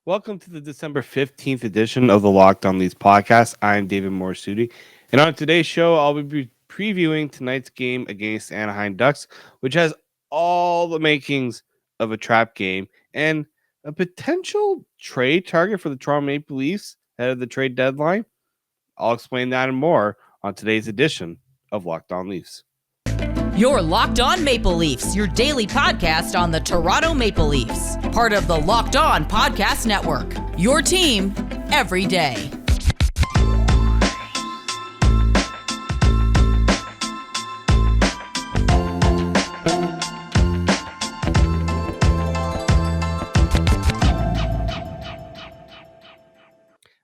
Welcome to the December 15th edition of the Locked On Leafs podcast. I'm David Morassutti. And on today's show, I'll be previewing tonight's game against Anaheim Ducks, which has all the makings of a trap game and a potential trade target for the Toronto Maple Leafs ahead of the trade deadline. I'll explain that and more on today's edition of Locked On Leafs. You're Locked On Maple Leafs, your daily podcast on the Toronto Maple Leafs. Part of the Locked On Podcast Network. Your team every day.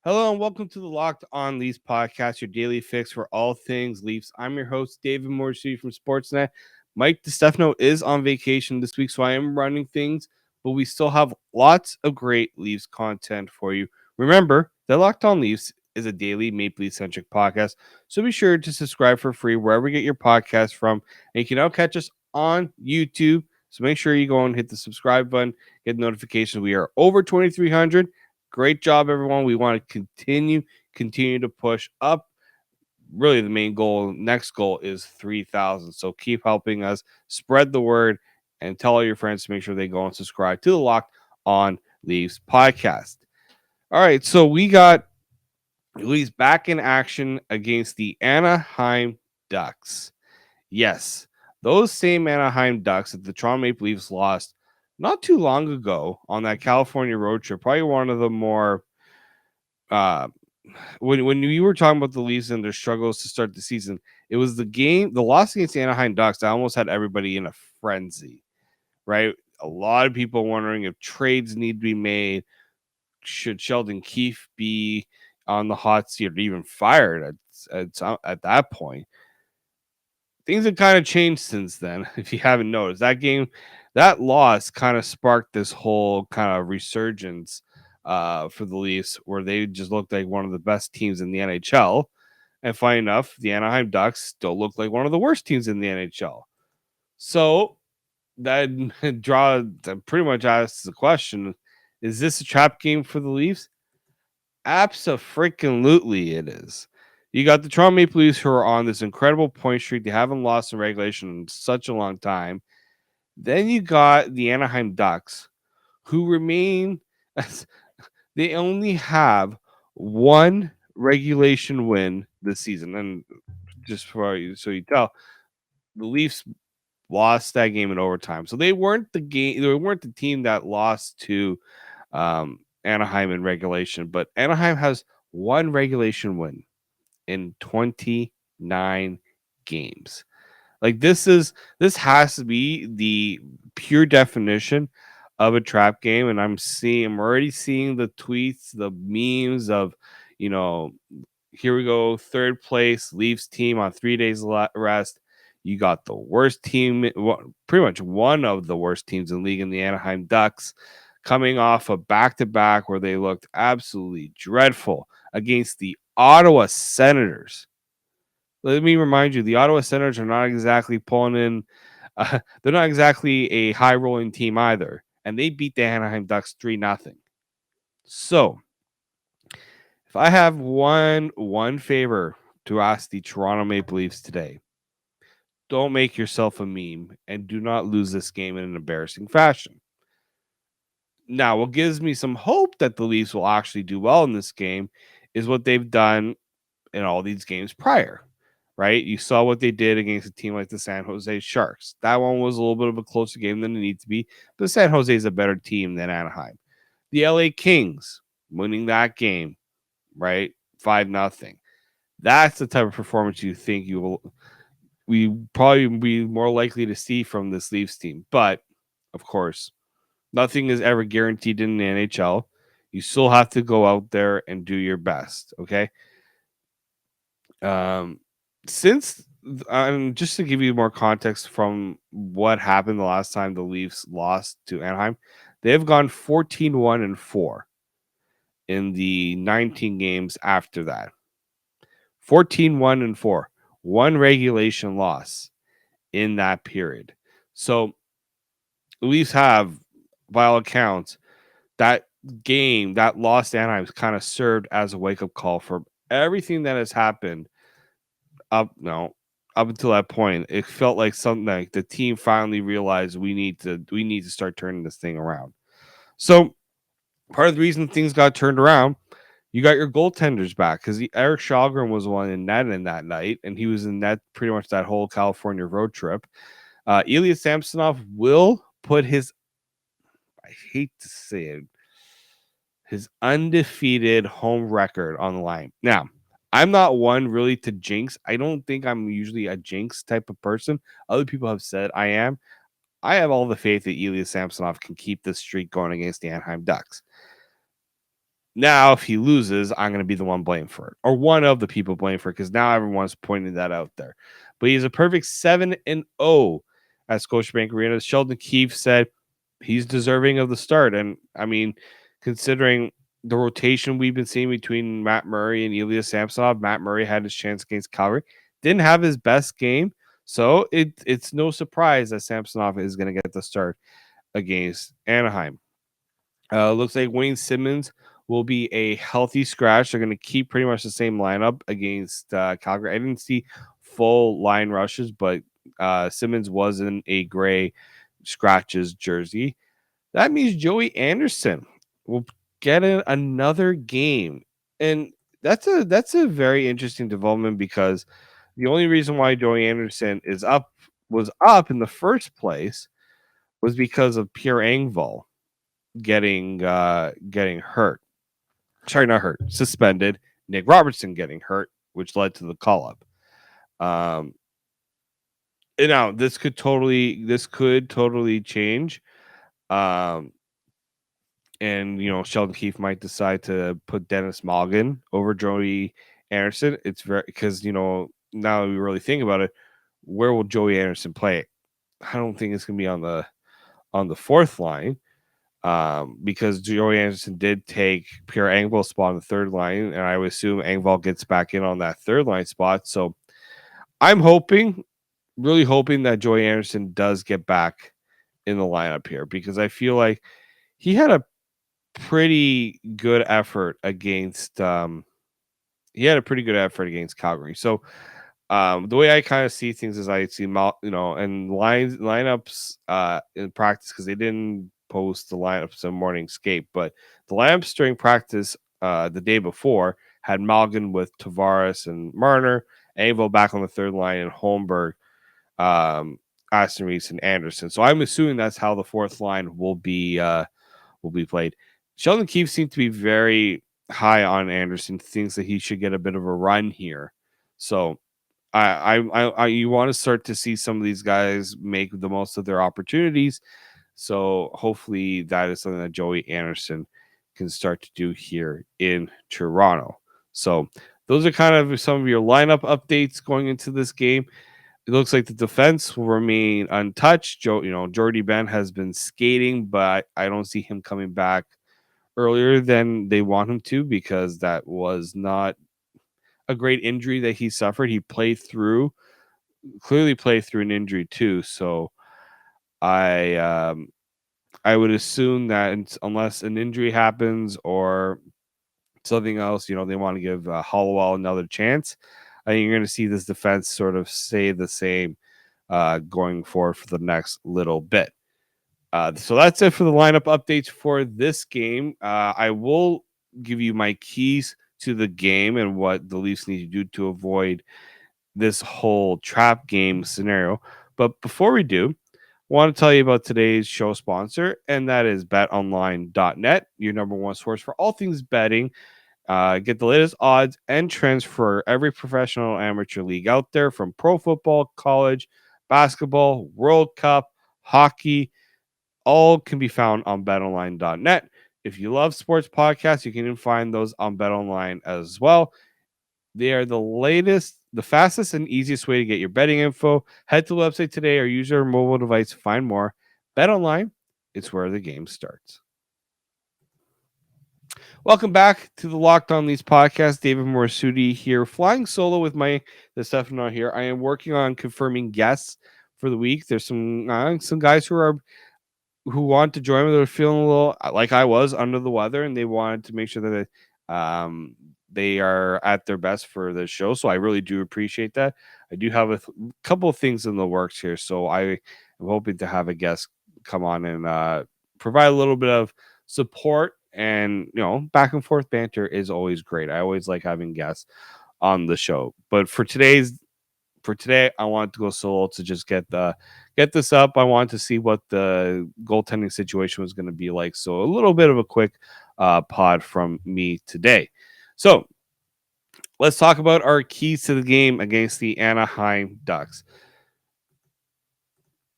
Hello and welcome to the Locked On Leafs podcast, your daily fix for all things Leafs. I'm your host, David Morassutti from Sportsnet. Mike DiStefano is on vacation this week, so I am running things, but we still have lots of great Leafs content for you. Remember that Locked On Leafs is a daily Maple Leaf-centric podcast, so be sure to subscribe for free wherever you get your podcast from, and you can now catch us on YouTube, so make sure you go and hit the subscribe button, get notifications. We are over 2,300. Great job, everyone. We want to continue to push up. Really, the main goal, next goal is 3,000. So keep helping us spread the word and tell all your friends to make sure they go and subscribe to the Locked On Leafs podcast. All right, so we got Leafs back in action against the Anaheim Ducks. Yes, those same Anaheim Ducks that the Toronto Maple Leafs lost not too long ago on that California road trip. Probably one of the more when you were talking about the Leafs and their struggles to start the season, it was the loss against the Anaheim Ducks that almost had everybody in a frenzy, right? A lot of people wondering if trades need to be made. Should Sheldon Keefe be on the hot seat or even fired at that point? Things have kind of changed since then. If you haven't noticed, that loss kind of sparked this whole kind of resurgence for the Leafs, where they just looked like one of the best teams in the NHL. And funny enough, the Anaheim Ducks still look like one of the worst teams in the NHL. So that pretty much asks the question: is this a trap game for the Leafs? Abso-freaking-lutely it is. You got the Toronto Maple Leafs, who are on this incredible point streak. They haven't lost in regulation in such a long time. Then you got the Anaheim Ducks, who remain they only have one regulation win this season. And just for you, so you tell, the Leafs lost that game in overtime. So they weren't the team that lost to Anaheim in regulation, but Anaheim has one regulation win in 29 games. Like this has to be the pure definition of a trap game. And I'm already seeing the tweets, the memes of, here we go, third place Leafs team on 3 days rest. You got the worst team, pretty much one of the worst teams in the league in the Anaheim Ducks, coming off a back-to-back where they looked absolutely dreadful against the Ottawa Senators. Let me remind you, the Ottawa Senators are not exactly pulling in. They're not exactly a high-rolling team either, and they beat the Anaheim Ducks 3-0. So, if I have one favor to ask the Toronto Maple Leafs today, don't make yourself a meme and do not lose this game in an embarrassing fashion. Now, what gives me some hope that the Leafs will actually do well in this game is what they've done in all these games prior, right? You saw what they did against a team like the San Jose Sharks. That one was a little bit of a closer game than it needs to be, but San Jose is a better team than Anaheim. The LA Kings winning that game, right? 5-0. That's the type of performance you think we probably be more likely to see from this Leafs team. But of course, nothing is ever guaranteed in the NHL. You still have to go out there and do your best. Okay. Since just to give you more context from what happened the last time the Leafs lost to Anaheim, they have gone 14-1-4 in the 19 games after that. 14-1-4, one regulation loss in that period. So the Leafs have, by all accounts, that game, that loss to Anaheim, kind of served as a wake up call for everything that has happened up no up until that point. It felt like something like the team finally realized we need to start turning this thing around. So part of the reason things got turned around, you got your goaltenders back because Eric Shalgren was one in net in that night, and he was in net pretty much that whole California road trip. Ilya Samsonov will put his, I hate to say it, his undefeated home record on the line. Now, I'm not one really to jinx. I don't think I'm usually a jinx type of person. Other people have said I am. I have all the faith that Ilya Samsonov can keep this streak going against the Anaheim Ducks. Now, if he loses, I'm going to be the one blamed for it, or one of the people blamed for it, because now everyone's pointing that out there. But he's a perfect 7-0 at Scotiabank Arena. Sheldon Keefe said he's deserving of the start. And I mean, considering the rotation we've been seeing between Matt Murray and Ilya Samsonov, Matt Murray had his chance against Calgary, didn't have his best game. So it's no surprise that Samsonov is going to get the start against Anaheim. Looks like Wayne Simmons will be a healthy scratch. They're going to keep pretty much the same lineup against Calgary. I didn't see full line rushes, but Simmons was in a gray scratches jersey. That means Joey Anderson will get another game, and that's a very interesting development because the only reason why Joey Anderson was up in the first place was because of Pierre Engvall getting hurt. Sorry, not hurt, suspended. Nick Robertson getting hurt, which led to the call up. And now this could totally change. And Sheldon Keefe might decide to put Dennis Malgin over Joey Anderson. It's very because now that we really think about it, where will Joey Anderson play? I don't think it's gonna be on the fourth line. Because Joey Anderson did take Pierre Engvall's spot on the third line, and I would assume Engvall gets back in on that third line spot. So I'm really hoping that Joey Anderson does get back in the lineup here because I feel like he had a pretty good effort against Calgary. So the way I kind of see things is I see and lineups in practice because they didn't post the lineups in morning skate, but the lineups during practice the day before had Malgin with Tavares and Marner, Engvall back on the third line, and Holmberg, Aston Reese, and Anderson. So I'm assuming that's how the fourth line will be played. Sheldon Keefe seemed to be very high on Anderson, thinks that he should get a bit of a run here. So you want to start to see some of these guys make the most of their opportunities. So hopefully that is something that Joey Anderson can start to do here in Toronto. So those are kind of some of your lineup updates going into this game. It looks like the defense will remain untouched. Jordy Ben has been skating, but I don't see him coming back earlier than they want him to because that was not a great injury that he suffered. He clearly played through an injury too. So I would assume that unless an injury happens or something else, they want to give Hollowell another chance. I think you're going to see this defense sort of stay the same going forward for the next little bit. So that's it for the lineup updates for this game. I will give you my keys to the game and what the Leafs need to do to avoid this whole trap game scenario. But before we do, I want to tell you about today's show sponsor, and that is betonline.net, your number one source for all things betting. Get the latest odds and trends for every professional amateur league out there, from pro football, college, basketball, World Cup, hockey. All can be found on betonline.net. If you love sports podcasts, you can even find those on BetOnline as well. They are the fastest and easiest way to get your betting info. Head to the website today or use your mobile device to find more. BetOnline, it's where the game starts. Welcome back to the Locked On Leafs podcast. David Morassutti here, flying solo with the Stefano here. I am working on confirming guests for the week. There's some guys who are who want to join me, they're feeling a little like I was under the weather, and they wanted to make sure that they are at their best for the show. So I really do appreciate that. I do have a couple of things in the works here, so I am hoping to have a guest come on and provide a little bit of support. And back and forth banter is always great. I always like having guests on the show. But for today, I wanted to go solo to just get this up. I wanted to see what the goaltending situation was going to be like. So a little bit of a quick pod from me today. So let's talk about our keys to the game against the Anaheim Ducks.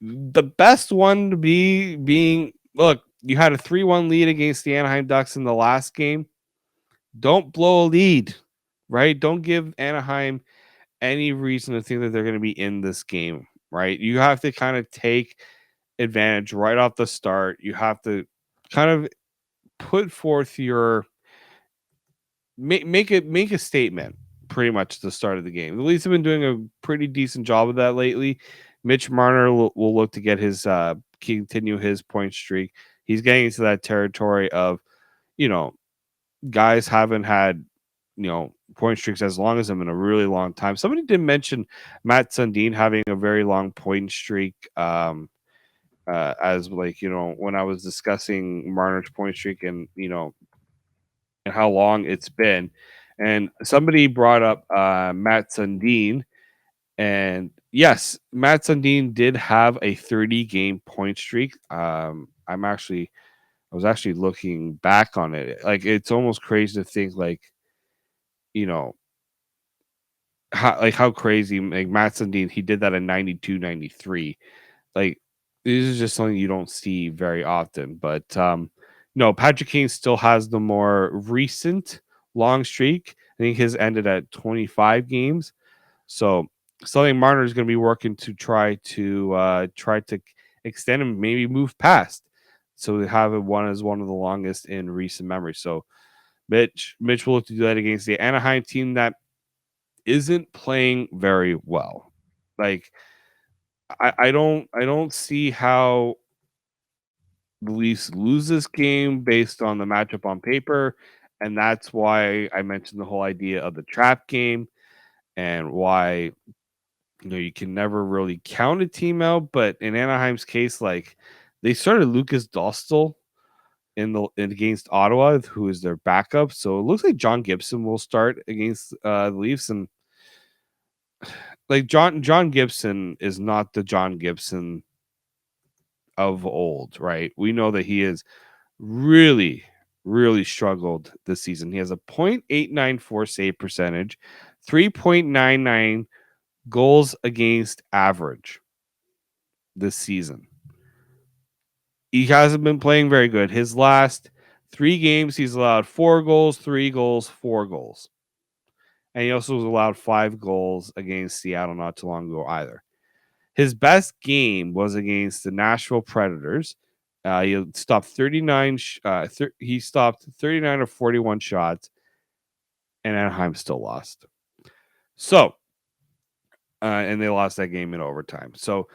The best one to be being, look, you had a 3-1 lead against the Anaheim Ducks in the last game. Don't blow a lead, right? Don't give Anaheim any reason to think that they're going to be in this game, right? You have to kind of take advantage right off the start. You have to kind of put forth your make a statement pretty much at the start of the game. The Leafs have been doing a pretty decent job of that lately. Mitch Marner will look to get his continue his point streak. He's getting into that territory of, guys haven't had, point streaks as long as him in a really long time. Somebody did mention Matt Sundin having a very long point streak. As like, when I was discussing Marner's point streak and, and how long it's been. And somebody brought up Matt Sundin. And yes, Matt Sundin did have a 30-game point streak. I was actually looking back on it. Like, it's almost crazy to think, like, you know, how crazy, like, Matt Sundin, he did that in 92, 93. Like, this is just something you don't see very often. But no, Patrick Kane still has the more recent long streak. I think his ended at 25 games. So something Marner is going to be working to try to extend and maybe move past. So we have it one as one of the longest in recent memory. So Mitch will look to do that against the Anaheim team that isn't playing very well. Like, I don't see how the Leafs lose this game based on the matchup on paper. And that's why I mentioned the whole idea of the trap game and why, you can never really count a team out. But in Anaheim's case, like, they started Lucas Dostal against Ottawa, who is their backup. So it looks like John Gibson will start against the Leafs. And like, John Gibson is not the John Gibson of old, right? We know that he is really, really struggled this season. He has a .894 save percentage, 3.99 goals against average this season. He hasn't been playing very good. His last 3 games, he's allowed 4 goals, 3 goals, 4 goals. And he also was allowed 5 goals against Seattle not too long ago either. His best game was against the Nashville Predators. He stopped 39. He stopped 39 or 41 shots, and Anaheim still lost. So, and they lost that game in overtime. So,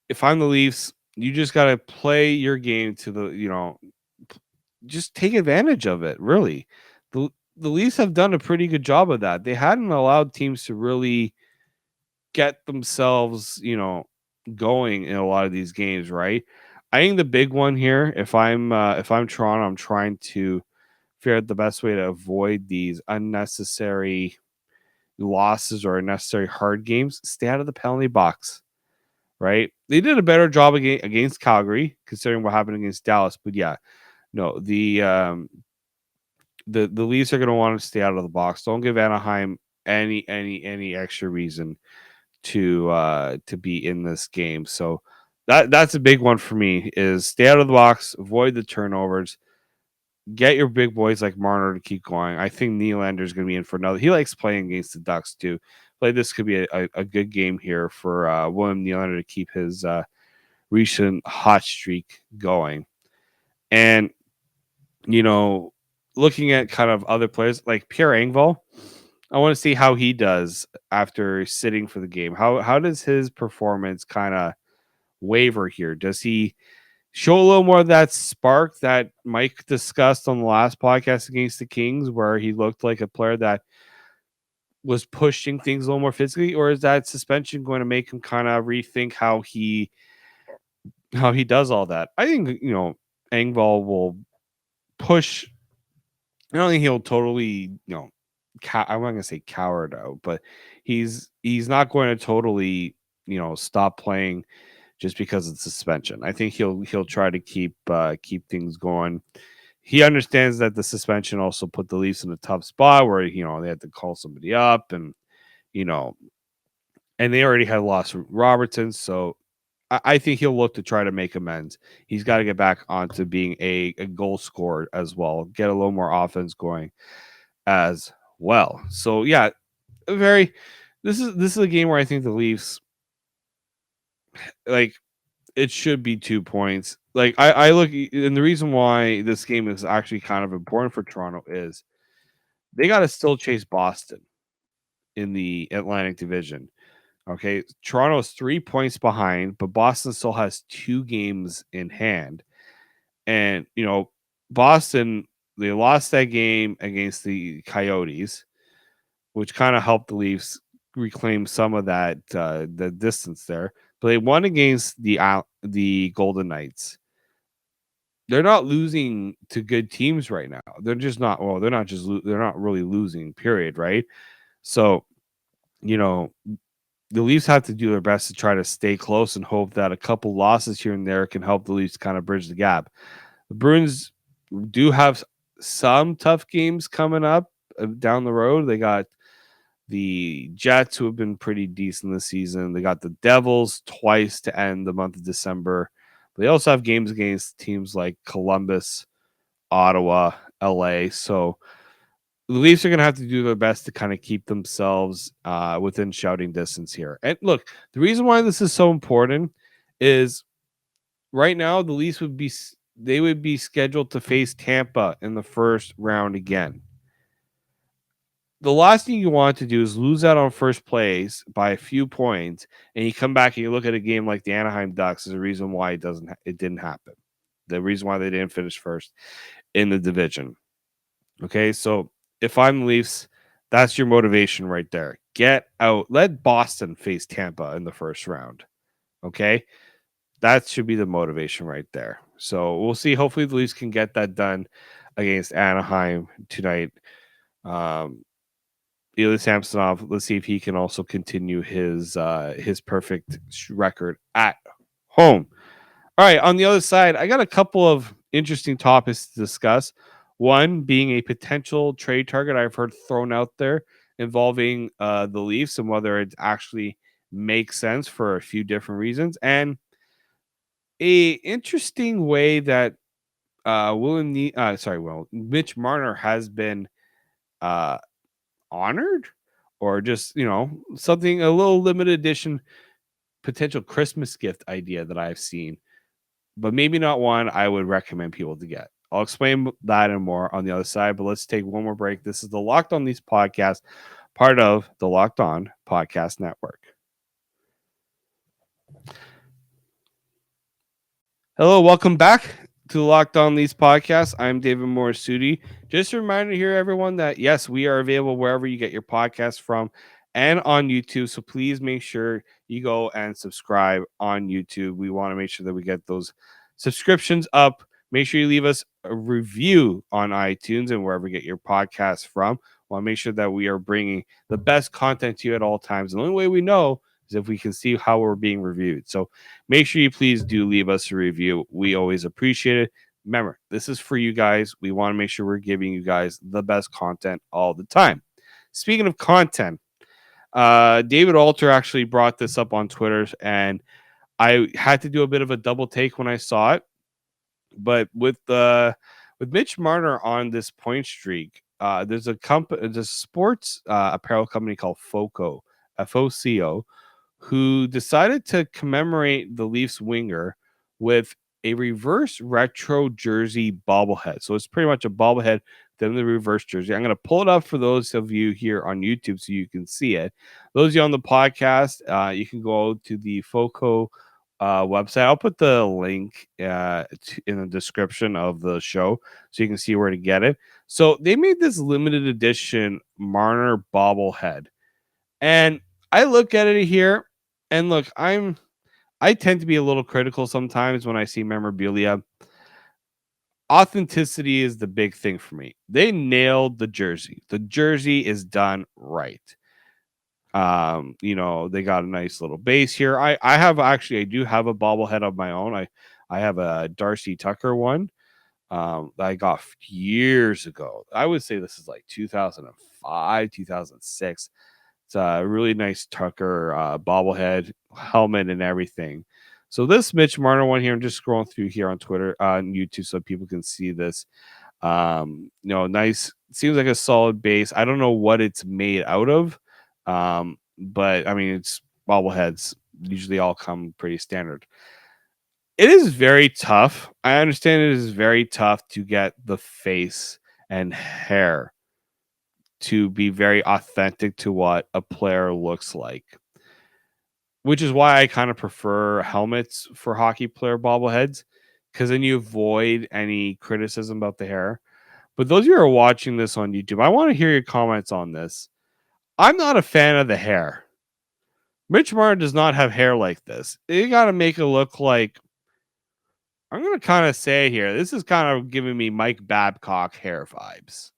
if I'm the Leafs, you just got to play your game to the, just take advantage of it. Really, the Leafs have done a pretty good job of that. They hadn't allowed teams to really get themselves, going in a lot of these games, right? I think the big one here, if I'm Toronto, I'm trying to figure out the best way to avoid these unnecessary losses or unnecessary hard games. Stay out of the penalty box, right? They did a better job against Calgary, considering what happened against Dallas. But yeah, no, the Leafs are going to want to stay out of the box. Don't give Anaheim any extra reason to be in this game. So that's a big one for me, is stay out of the box, avoid the turnovers, get your big boys like Marner to keep going. I think Nylander is going to be in for another. He likes playing against the Ducks too. Like, this could be a good game here for William Nylander to keep his recent hot streak going. And looking at kind of other players like Pierre Engvall, I want to see how he does after sitting for the game. How does his performance kind of waver here? Does he show a little more of that spark that Mike discussed on the last podcast against the Kings, where he looked like a player that was pushing things a little more physically, or is that suspension going to make him kind of rethink how he does all that? I think Engvall will push. I don't think he'll totally I'm not gonna say coward out, but he's not going to totally stop playing just because of suspension. I think he'll try to keep things going. He understands that the suspension also put the Leafs in a tough spot where they had to call somebody up, and you know and they already had lost Robertson, so I think he'll look to try to make amends. He's got to get back onto being a goal scorer as well, get a little more offense going as well. So yeah, very. This is a game where I think the Leafs, like, it should be 2 points. Like I look, and the reason why this game is actually kind of important for Toronto is they got to still chase Boston in the Atlantic Division. Okay, Toronto's 3 points behind, but Boston still has 2 games in hand. And Boston, they lost that game against the Coyotes, which kind of helped the Leafs reclaim some of that the distance there. But they won against the Golden Knights. They're not losing to good teams right now. They're just not. Well, they're not really losing. Period. Right. So, the Leafs have to do their best to try to stay close and hope that a couple losses here and there can help the Leafs kind of bridge the gap. The Bruins do have some tough games coming up down the road. They got the Jets, who have been pretty decent this season. They got the Devils twice to end the month of December. But they also have games against teams like Columbus, Ottawa, LA. So the Leafs are going to have to do their best to kind of keep themselves within shouting distance here. And look, the reason why this is so important is right now the Leafs would be scheduled to face Tampa in the first round again. The last thing you want to do is lose out on first place by a few points, and you come back and you look at a game like the Anaheim Ducks as a reason why it didn't happen. The reason why they didn't finish first in the division. Okay, so if I'm the Leafs, that's your motivation right there. Get out. Let Boston face Tampa in the first round. Okay, that should be the motivation right there. So we'll see. Hopefully, the Leafs can get that done against Anaheim tonight. Ilya Samsonov, let's see if he can also continue his perfect record at home. All right, on the other side, I got a couple of interesting topics to discuss. One being a potential trade target I've heard thrown out there involving the Leafs and whether it actually makes sense for a few different reasons, and a interesting way that Mitch Marner has been honored, or just something, a little limited edition potential Christmas gift idea that I've seen, but maybe not one I would recommend people to get. I'll explain that and more on the other side, but let's take one more break. This is the Locked On Leafs podcast, part of the Locked On Podcast Network. Hello, welcome back to the Locked On Leafs podcast. I'm David Morassutti. Just a reminder here, everyone, that yes, we are available wherever you get your podcast from and on YouTube. So please make sure you go and subscribe on YouTube. We want to make sure that we get those subscriptions up. Make sure you leave us a review on iTunes and wherever you get your podcasts from. We want to make sure that we are bringing the best content to you at all times. And the only way we know is if we can see how we're being reviewed. So make sure you please do leave us a review. We always appreciate it. Remember, this is for you guys. We want to make sure we're giving you guys the best content all the time. Speaking of content, David Alter actually brought this up on Twitter, and I had to do a bit of a double take when I saw it. But with Mitch Marner on this point streak, there's a sports apparel company called FOCO, FOCO, who decided to commemorate the Leafs winger with a reverse retro jersey bobblehead. So it's pretty much a bobblehead, then the reverse jersey. I'm going to pull it up for those of you here on YouTube so you can see it. Those of you on the podcast, you can go to the FOCO website. I'll put the link in the description of the show so you can see where to get it. So they made this limited edition Marner bobblehead, and I look at it here, and look, I tend to be a little critical sometimes when I see memorabilia. Authenticity is the big thing for me. They nailed the jersey. The jersey is done right. They got a nice little base here. I do have a bobblehead of my own. I have a Darcy Tucker one that I got years ago. I would say this is like 2005, 2006. It's a really nice Tucker bobblehead, helmet, and everything. So this Mitch Marner one here, I'm just scrolling through here on Twitter, on YouTube, so people can see this. Nice. Seems like a solid base. I don't know what it's made out of, but I mean, it's bobbleheads. Usually, all come pretty standard. It is very tough. I understand it is very tough to get the face and hair to be very authentic to what a player looks like, which is why I kind of prefer helmets for hockey player bobbleheads, because then you avoid any criticism about the hair. But those of you who are watching this on YouTube, I want to hear your comments on this. I'm not a fan of the hair. Mitch Marner does not have hair like this. You got to make it look like, I'm going to kind of say here, this is kind of giving me Mike Babcock hair vibes.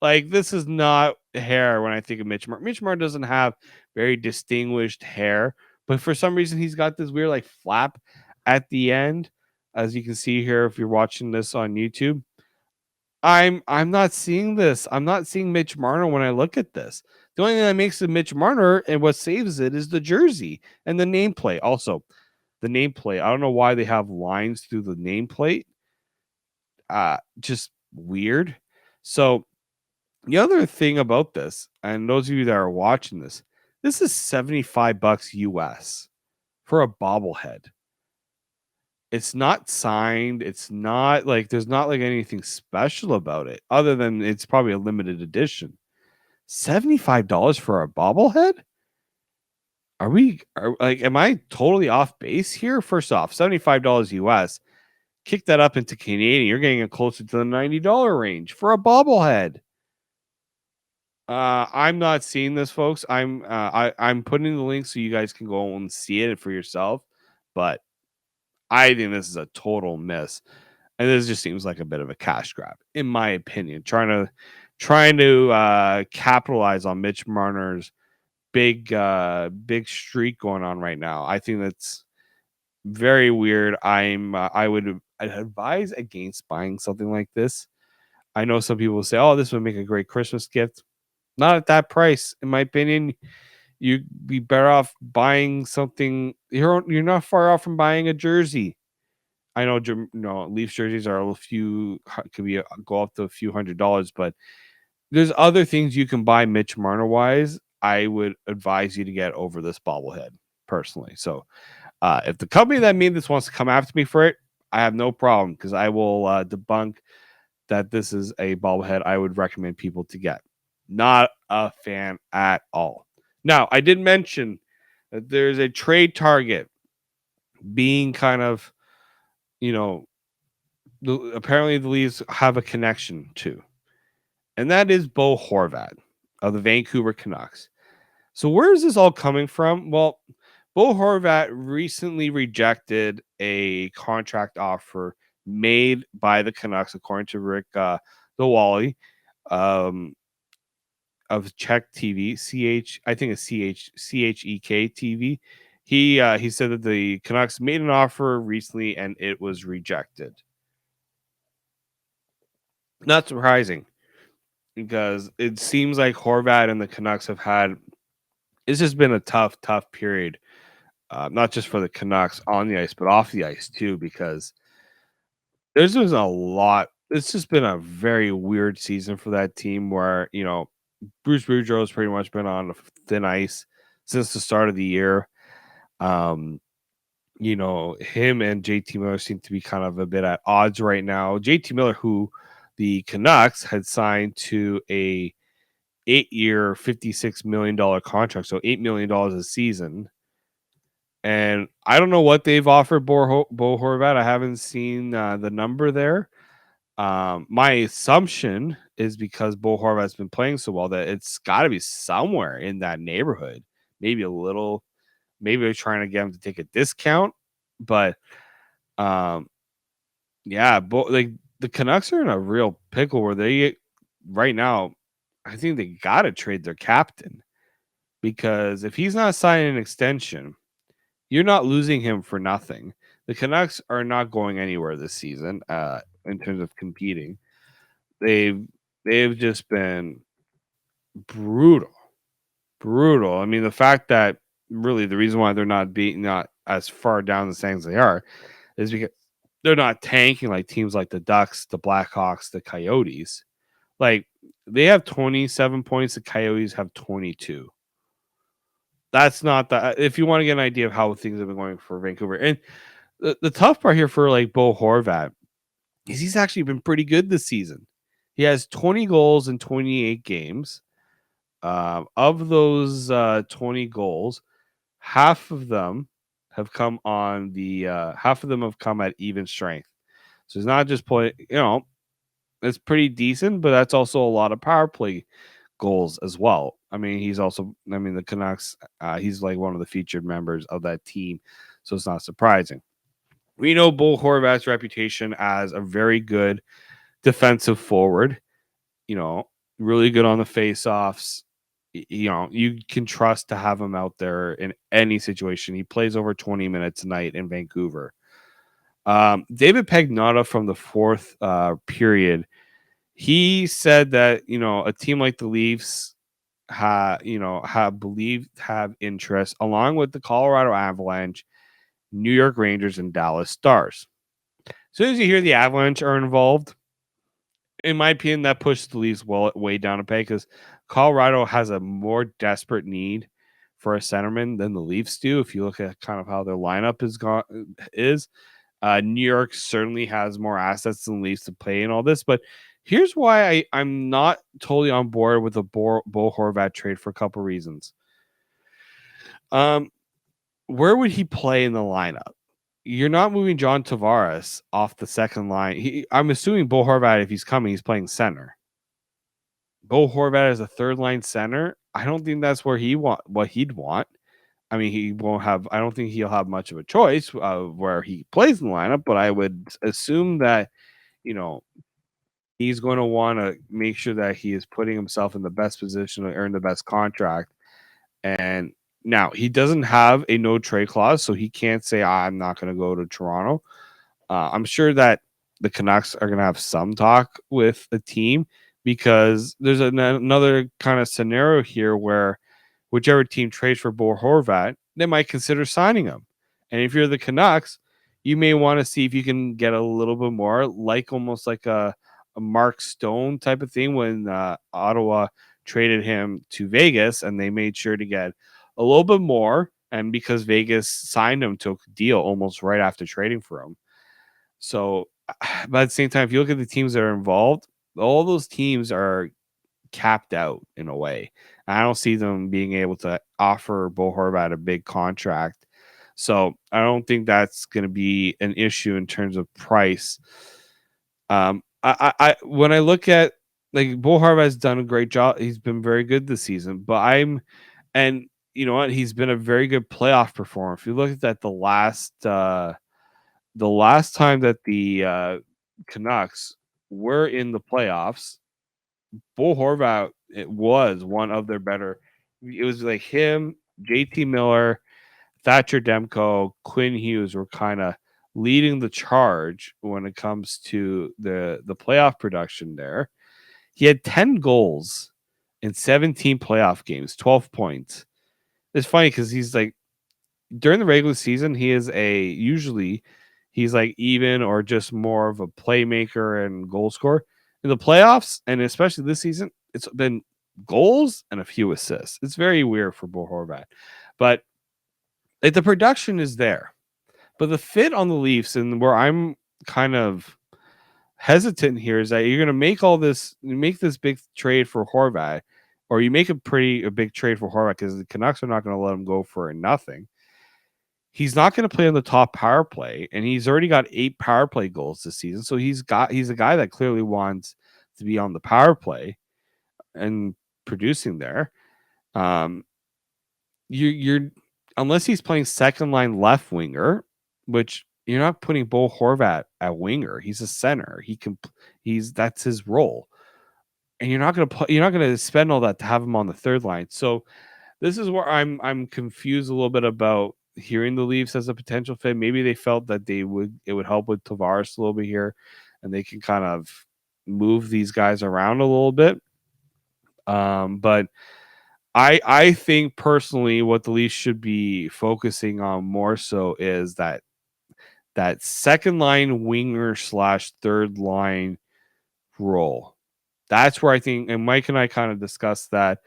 Like, this is not hair when I think of Mitch Marner. Mitch Marner doesn't have very distinguished hair, but for some reason, he's got this weird, like, flap at the end, as you can see here if you're watching this on YouTube. I'm not seeing this. I'm not seeing Mitch Marner when I look at this. The only thing that makes it Mitch Marner and what saves it is the jersey and the nameplate. Also, the nameplate. I don't know why they have lines through the nameplate. Just weird. So the other thing about this, and those of you that are watching this is $75 US for a bobblehead. It's not signed. It's not like, there's not like anything special about it other than it's probably a limited edition. $75 for a bobblehead? Am I totally off base here? First off, $75 US. Kick that up into Canadian. You're getting it closer to the $90 range for a bobblehead. I'm not seeing this, folks. I'm putting the link so you guys can go and see it for yourself, but I think this is a total miss. And this just seems like a bit of a cash grab, in my opinion. Trying to capitalize on Mitch Marner's big streak going on right now. I think that's very weird. I would advise against buying something like this. I know some people say, "Oh, this would make a great Christmas gift." Not at that price, in my opinion. You'd be better off buying something. You're not far off from buying a jersey. I know, Leafs jerseys are go up to a few $100s, but there's other things you can buy Mitch Marner wise. I would advise you to get over this bobblehead personally. So, if the company that made this wants to come after me for it, I have no problem, because I will debunk that this is a bobblehead I would recommend people to get. Not a fan at all. Now, I did mention that there's a trade target being kind of, apparently the Leafs have a connection to, and that is Bo Horvat of the Vancouver Canucks. So where is this all coming from? Well, Bo Horvat recently rejected a contract offer made by the Canucks, according to Rick Dewally, of Czech TV, I think it's CHEK TV. He said that the Canucks made an offer recently and it was rejected. Not surprising, because it seems like Horvat and the Canucks have had, it's just been a tough period, not just for the Canucks on the ice, but off the ice too, because there's just a lot. It's just been a very weird season for that team where, Bruce Boudreau's pretty much been on thin ice since the start of the year. Him and JT Miller seem to be kind of a bit at odds right now. JT Miller, who the Canucks had signed to a 8-year, $56 million contract, so $8 million a season. And I don't know what they've offered Bo Horvat. I haven't seen the number there. My assumption is because Bo Horvat's been playing so well that it's got to be somewhere in that neighborhood. Maybe a little. Maybe they're trying to get him to take a discount, but yeah, like the Canucks are in a real pickle where they right now. I think they got to trade their captain because if he's not signing an extension, you're not losing him for nothing. The Canucks are not going anywhere this season in terms of competing. They've they've just been brutal, brutal. I mean, the fact that really the reason why they're not as far down the standings as they are is because they're not tanking like teams like the Ducks, the Blackhawks, the Coyotes. Like they have 27 points, the Coyotes have 22. That's not the if you want to get an idea of how things have been going for Vancouver. And the tough part here for like Bo Horvat is he's actually been pretty good this season. He has 20 goals in 28 games. Of those 20 goals, half of them have come on the half of them have come at even strength. So he's not just playing, it's pretty decent, but that's also a lot of power play goals as well. I mean, the Canucks, he's like one of the featured members of that team. So it's not surprising. We know Bo Horvat's reputation as a very good defensive forward, really good on the faceoffs. You can trust to have him out there in any situation. He plays over 20 minutes a night in Vancouver. David Pagnotta from the fourth period, he said that a team like the Leafs have interest along with the Colorado Avalanche, New York Rangers, and Dallas Stars. As soon as you hear the Avalanche are involved, in my opinion, that pushes the Leafs way down a peg because Colorado has a more desperate need for a centerman than the Leafs do. If you look at kind of how their lineup is, New York certainly has more assets than the Leafs to play in all this. But here's why I'm not totally on board with the Bo Horvat trade for a couple reasons. Where would he play in the lineup? You're not moving John Tavares off the second line. I'm assuming Bo Horvat, if he's coming, he's playing center. Bo Horvat as a third line center, I don't think that's what he'd want. I mean, he won't have. I don't think he'll have much of a choice where he plays in the lineup. But I would assume that he's going to want to make sure that he is putting himself in the best position to earn the best contract. And now he doesn't have a no trade clause, so he can't say I'm not going to go to Toronto. I'm sure that the Canucks are going to have some talk with the team because there's another kind of scenario here where whichever team trades for Bo Horvat, they might consider signing him. And if you're the Canucks, you may want to see if you can get a little bit more, like almost like a Mark Stone type of thing when Ottawa traded him to Vegas and they made sure to get a little bit more. And because Vegas signed him to a deal almost right after trading for him. So, but at the same time, if you look at the teams that are involved, all those teams are capped out in a way. I don't see them being able to offer Bo Horvat a big contract. So I don't think that's going to be an issue in terms of price. I when I look at like Bo Horvat has done a great job. He's been very good this season, but and you know what? He's been a very good playoff performer. If you look at that, the last time that the Canucks were in the playoffs, Bo Horvat, it was one of their better. It was like him, JT Miller, Thatcher Demko, Quinn Hughes were kind of leading the charge when it comes to the playoff production there. He had 10 goals in 17 playoff games, 12 points. It's funny because he's like during the regular season, he's like even or just more of a playmaker and goal scorer. In the playoffs, and especially this season, it's been goals and a few assists. It's very weird for Bo Horvat. But like the production is there. But the fit on the Leafs and where I'm kind of hesitant here is that you're going to make this big trade for Horvat, or you make a big trade for Horvat because the Canucks are not going to let him go for nothing. he's not going to play on the top power play, and he's already got 8 power play goals this season. So he's a guy that clearly wants to be on the power play and producing there. Um, you're unless he's playing second line left winger, which you're not putting Bo Horvat at winger. He's a center. That's his role. And you're not gonna spend all that to have him on the third line. So this is where I'm confused a little bit about hearing the Leafs as a potential fit. Maybe they felt that it would help with Tavares a little bit here, and they can kind of move these guys around a little bit. But I think personally what the Leafs should be focusing on more so is that second line winger / third line role. That's where I think, and Mike and I kind of discussed that.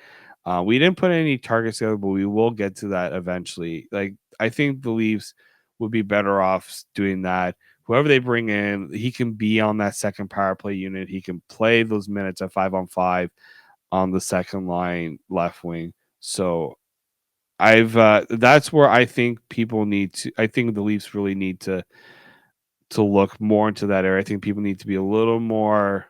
We didn't put any targets together, but we will get to that eventually. Like, I think the Leafs would be better off doing that. Whoever they bring in, he can be on that second power play unit. He can play those minutes at 5-on-5 on the second line left wing. So that's where I think I think the Leafs really need to look more into that area. I think people need to be a little more.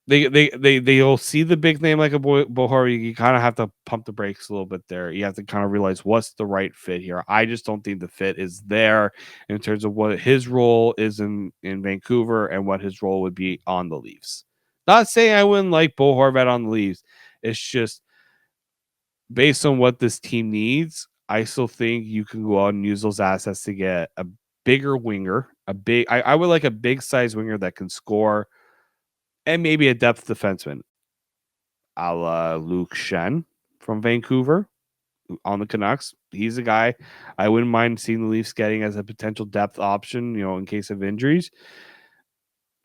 They'll see the big name like a Bo Horvat. You kind of have to pump the brakes a little bit there. You have to kind of realize what's the right fit here. I just don't think the fit is there in terms of what his role is in Vancouver and what his role would be on the Leafs. Not saying I wouldn't like Bo Horvat on the Leafs. It's just based on what this team needs. I still think you can go out and use those assets to get a bigger winger. I would like a big size winger that can score, and maybe a depth defenseman, a la Luke Shen from Vancouver on the Canucks. He's a guy I wouldn't mind seeing the Leafs getting as a potential depth option, in case of injuries.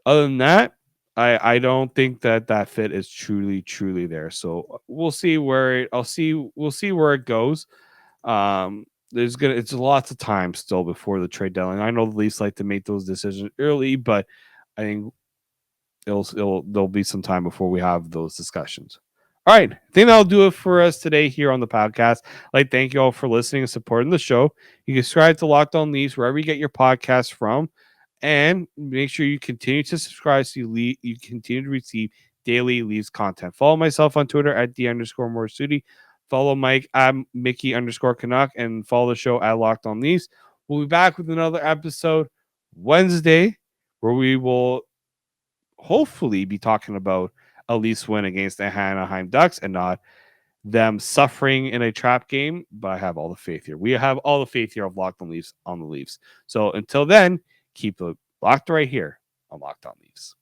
Other than that, I don't think that fit is truly there. So we'll see where we'll see where it goes. It's lots of time still before the trade deadline. I know the Leafs like to make those decisions early, but I think there'll be some time before we have those discussions. All right, I think that'll do it for us today here on the podcast. Thank you all for listening and supporting the show. You can subscribe to Locked On Leafs wherever you get your podcasts from, and make sure you continue to subscribe so you continue to receive daily Leafs content. Follow myself on Twitter at @D_Morassutti. Follow Mike at Mickey_Canuck, and follow the show at Locked On Leafs. We'll be back with another episode Wednesday, where we will hopefully be talking about a Leafs win against the Anaheim Ducks and not them suffering in a trap game. But I have all the faith here. We have all the faith here of Locked On Leafs on the Leafs. So until then, keep it locked right here on Locked On Leafs.